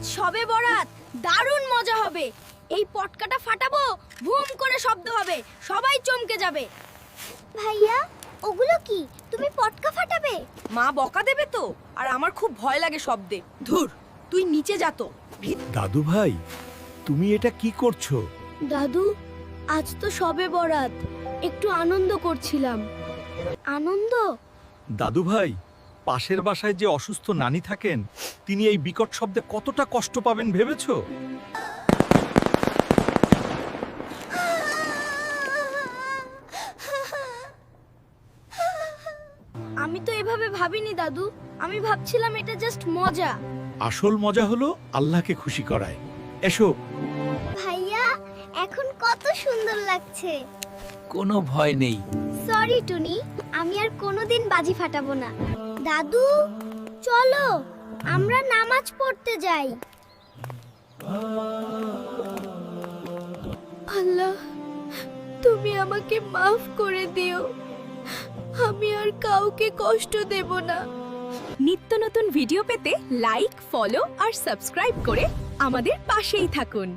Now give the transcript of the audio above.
আজ সবে বরাত, দারুণ মজা হবে। এই পটকাটা ফাটাবো, বুম করে শব্দ হবে, সবাই চমকে যাবে। ভাইয়া, ওগুলো কি? তুমি পটকা ফাটাবে? মা বকা দেবে তো, আর আমার খুব ভয় লাগে শব্দে। ধুর, তুই নিচে যা তো। দাদু ভাই, তুমি এটা কি করছো? দাদু, আজ তো সবে বরাত, একটু আনন্দ করছিলাম। আনন্দ? দাদু ভাই, পাশের বাসায় যে অসুস্থ নানি থাকেন, তিনি এই বিকট শব্দে কতটা কষ্ট পাবেন ভেবেছো? আমি তো এভাবে ভাবিনি দাদু, আমি ভাবছিলাম এটা জাস্ট মজা। আসল মজা হলো আল্লাহকে খুশি করায়। এসো। ভাইয়া, এখন কত সুন্দর লাগছে। কোনো ভয় নেই। সরি টুনি, আমি আর কোনোদিন বাজি ফাটাবো না। দাদু, চলো আমরা নামাজ পড়তে যাই। আল্লাহ, তুমি আমাকে মাফ করে দিও। আমি আর কাউকে কষ্ট দেব না। নিত্য নতুন ভিডিও পেতে লাইক, ফলো আর সাবস্ক্রাইব করে আমাদের পাশেই থাকুন।